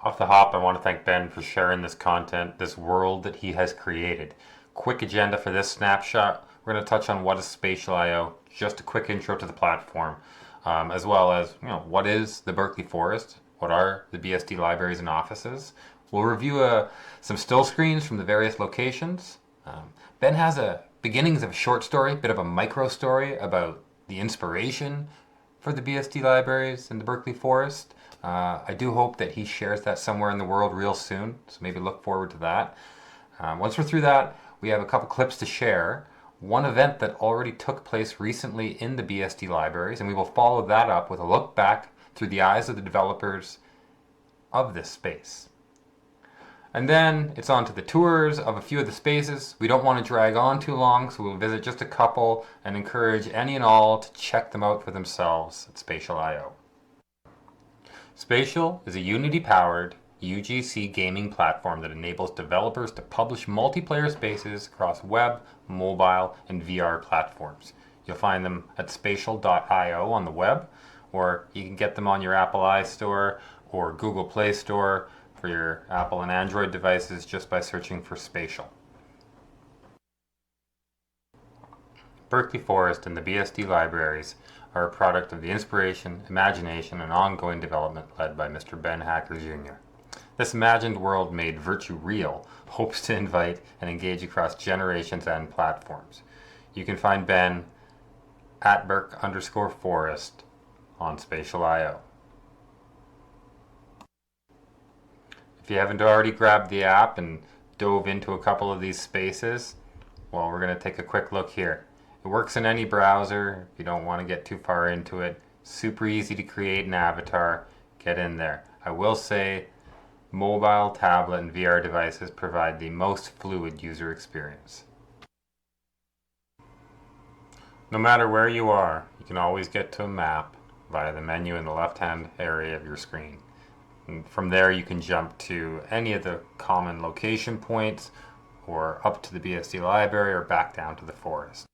Off the hop, I want to thank Ben for sharing this content, this world that he has created. Quick agenda for this snapshot. We're going to touch on what is Spatial I/O, just a quick intro to the platform, as well as what is the Berkeley Forest, what are the BSD libraries and offices. We'll review some still screens from the various locations. Ben has beginnings of a short story, bit of a micro story about the inspiration for the BSD libraries and the Berkeley Forest. I do hope that he shares that somewhere in the world real soon, so maybe look forward to that. Once we're through that, we have a couple clips to share. One event that already took place recently in the BSD libraries, and we will follow that up with a look back through the eyes of the developers of this space. And then it's on to the tours of a few of the spaces. We don't want to drag on too long, so we'll visit just a couple and encourage any and all to check them out for themselves at Spatial I/O. Spatial is a Unity-powered UGC gaming platform that enables developers to publish multiplayer spaces across web, mobile, and VR platforms. You'll find them at spatial.io on the web, or you can get them on your Apple iStore or Google Play Store for your Apple and Android devices just by searching for Spatial. Berkeley Forest and the BSD libraries are a product of the inspiration, imagination, and ongoing development led by Mr. Ben Hacker Jr. This imagined world made virtue real hopes to invite and engage across generations and platforms. You can find Ben at Berk_Forest on Spatial I/O. If you haven't already grabbed the app and dove into a couple of these spaces, well, we're going to take a quick look here. It works in any browser if you don't want to get too far into it. Super easy to create an avatar. Get in there. I will say mobile, tablet, and VR devices provide the most fluid user experience. No matter where you are, you can always get to a map via the menu in the left-hand area of your screen. And from there you can jump to any of the common location points, or up to the BSD library, or back down to the forest.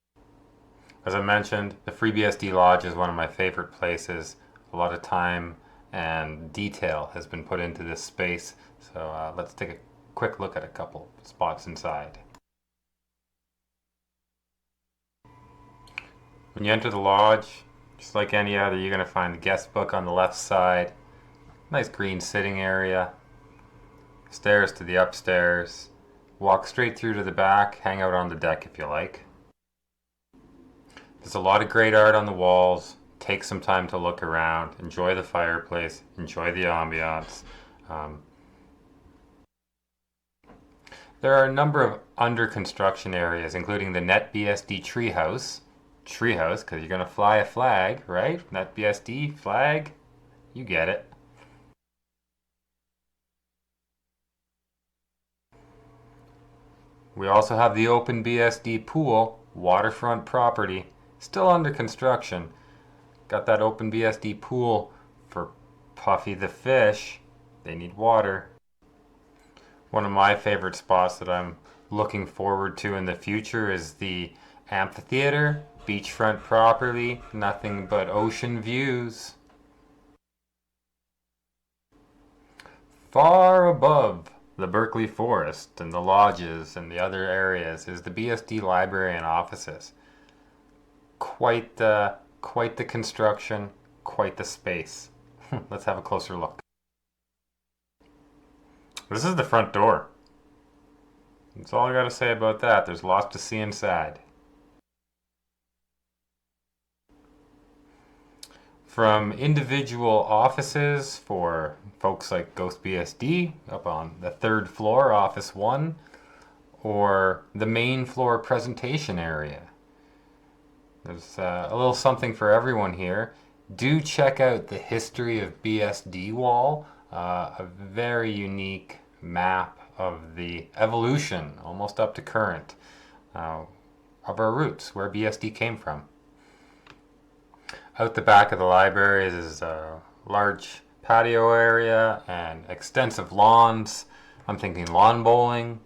As I mentioned, the FreeBSD Lodge is one of my favorite places. A lot of time and detail has been put into this space, so let's take a quick look at a couple spots inside. When you enter the lodge, just like any other, you're going to find the guest book on the left side. Nice green sitting area. Stairs to the upstairs. Walk straight through to the back, hang out on the deck if you like. There's a lot of great art on the walls. Take some time to look around, enjoy the fireplace, enjoy the ambiance. There are a number of under construction areas, including the NetBSD Treehouse. Treehouse, because you're going to fly a flag, right? NetBSD flag, you get it. We also have the OpenBSD pool, waterfront property, still under construction. Got that OpenBSD pool for Puffy the fish. They need water. One of my favorite spots that I'm looking forward to in the future is the amphitheater, beachfront property, nothing but ocean views. Far above the Berkeley Forest and the lodges and the other areas is the BSD Library and Offices. Quite the construction, quite the space. Let's have a closer look. This is the front door. That's all I got to say about that. There's lots to see inside. From individual offices for folks like GhostBSD up on the 3rd floor, Office 1, or the main floor presentation area. There's a little something for everyone here. Do check out the History of BSD wall, a very unique map of the evolution, almost up to current, of our roots, where BSD came from. Out the back of the library is a large patio area and extensive lawns. I'm thinking lawn bowling,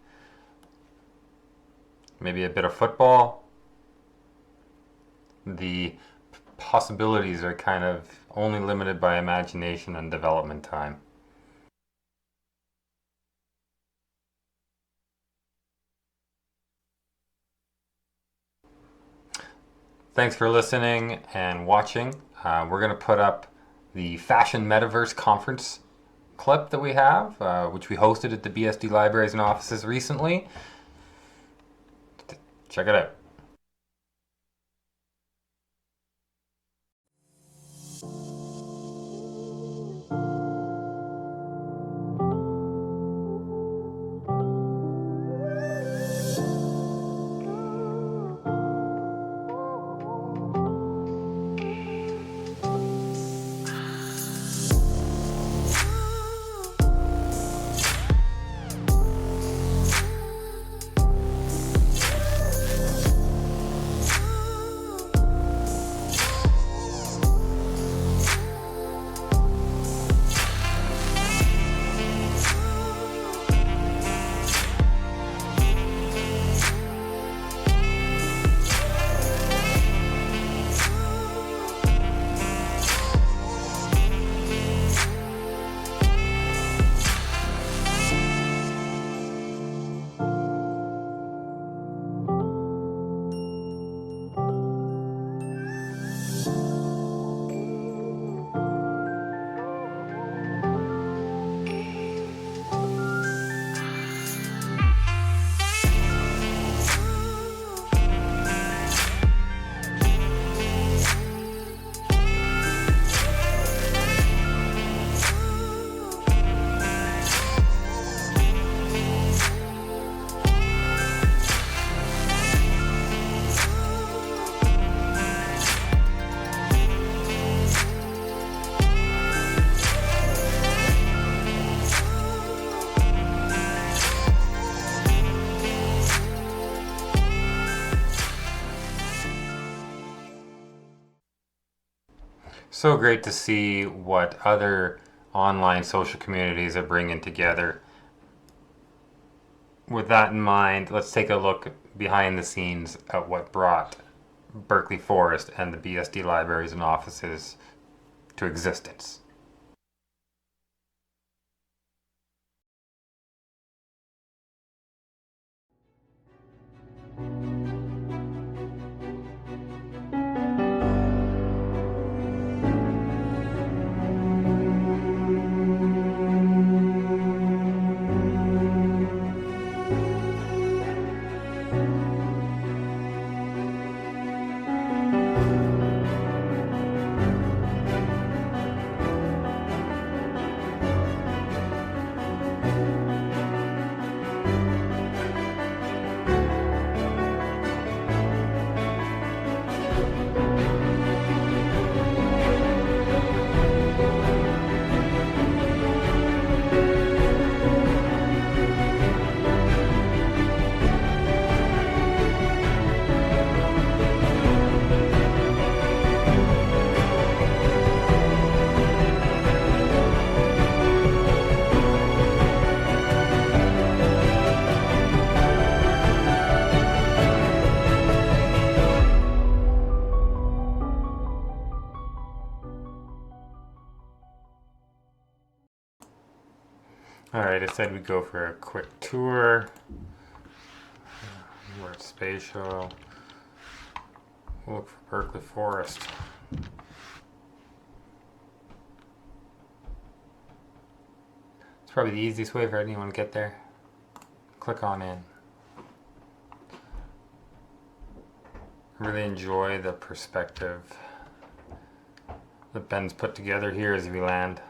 maybe a bit of football. The possibilities are kind of only limited by imagination and development time. Thanks for listening and watching. We're going to put up the Fashion Metaverse conference clip that we have, which we hosted at the BSD Libraries and Offices recently. Check it out. So great to see what other online social communities are bringing together. With that in mind, let's take a look behind the scenes at what brought Berkeley Forest and the BSD Libraries and Offices to existence. Alright, I said we'd go for a quick tour. We're at Spatial. We'll look for Berkeley Forest. It's probably the easiest way for anyone to get there. Click on in. I really enjoy the perspective that Ben's put together here as we land.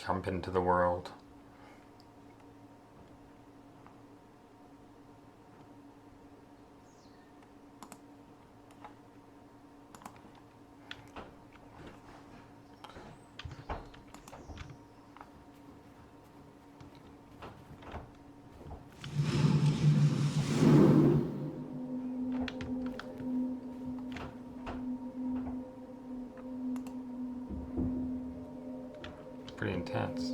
Jump into the world. Pretty intense.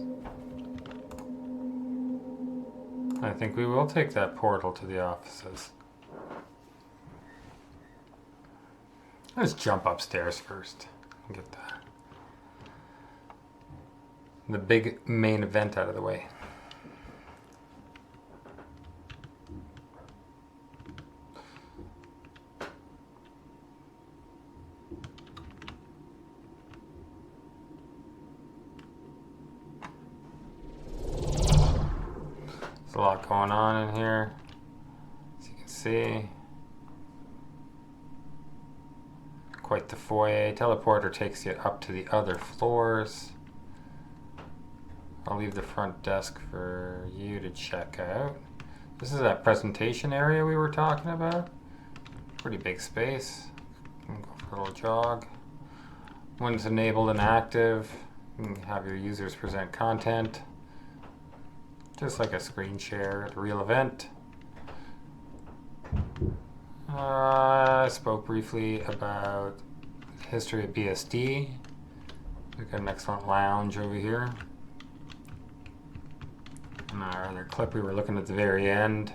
I think we will take that portal to the offices. Let's jump upstairs first and get the big main event out of the way. a lot going on in here, as you can see. Quite the foyer. Teleporter takes you up to the other floors. I'll leave the front desk for you to check out. This is that presentation area we were talking about. Pretty big space. Go for a little jog. When it's enabled and active, you can have your users present content. Just like a screen share at a real event. I spoke briefly about the history of BSD. We've got an excellent lounge over here. And our other clip, we were looking at the very end.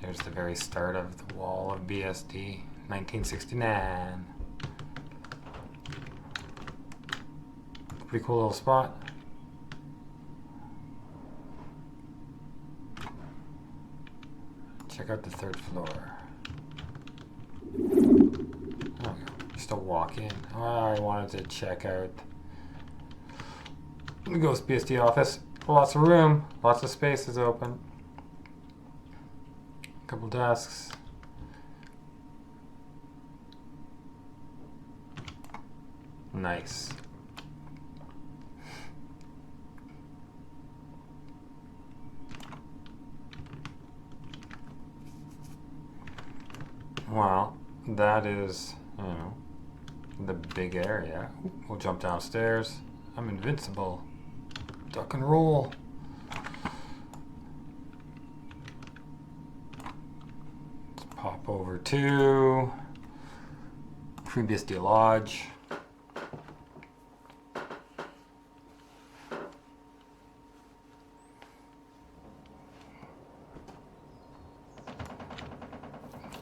There's the very start of the wall of BSD, 1969. Pretty cool little spot. Check out the third floor. There we go. Just a walk in. Oh, I wanted to check out the GhostBSD office. Lots of room, lots of space is open. A couple desks. Nice. Well, that is, you know, the big area. We'll jump downstairs. I'm invincible. Duck and roll. Let's pop over to FreeBSD Lodge.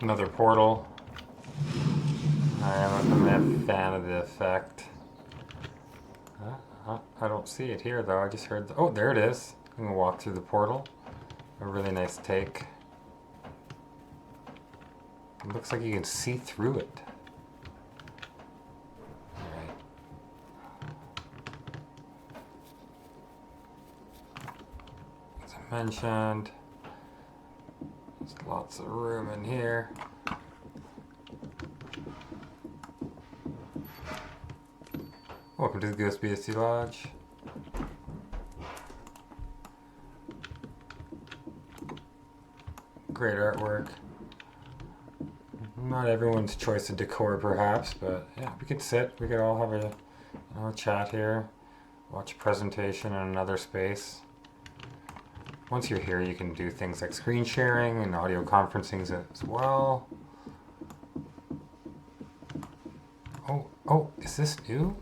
Another portal. I'm a fan of the effect. I don't see it here though. I just heard oh, there it is. I'm gonna walk through the portal. A really nice take. It looks like you can see through it. Alright. As I mentioned, there's lots of room in here. Welcome to the GhostBSD Lodge. Great artwork. Not everyone's choice of decor perhaps, but yeah, we could sit. We could all have a chat here. Watch a presentation in another space. Once you're here, you can do things like screen sharing and audio conferencing as well. Oh, is this new?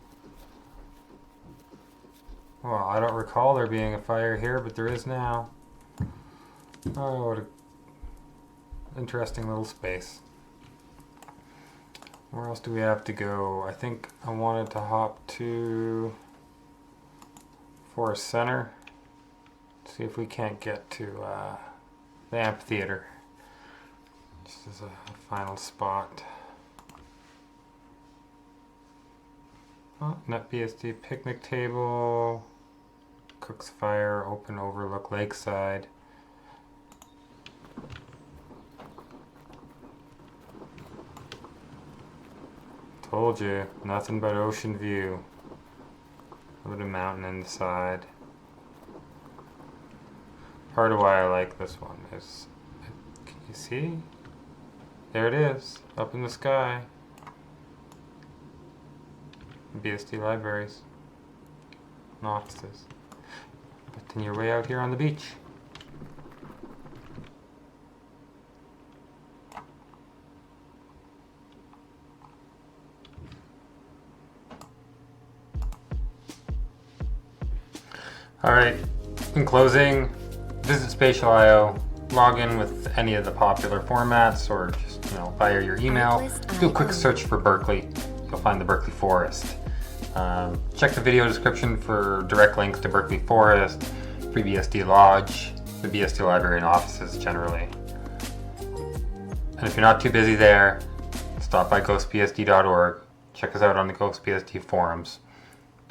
Well, I don't recall there being a fire here, but there is now. Oh, what an interesting little space. Where else do we have to go? I think I wanted to hop to Forest Center. See if we can't get to the amphitheater. This is a final spot. Oh, NetBSD picnic table. Cook's Fire, open overlook lakeside. Told you, nothing but ocean view. A little mountain inside. Part of why I like this one is, can you see? There it is, up in the sky. BSD libraries and offices. But then you're way out here on the beach. Alright, in closing, visit Spatial I/O, log in with any of the popular formats, or just via your email. Do a quick search for Berkeley. You'll find the Berkeley Forest. Check the video description for direct links to Berkeley Forest, FreeBSD Lodge, the BSD Library and Offices generally. And if you're not too busy there, stop by ghostbsd.org. Check us out on the GhostBSD forums.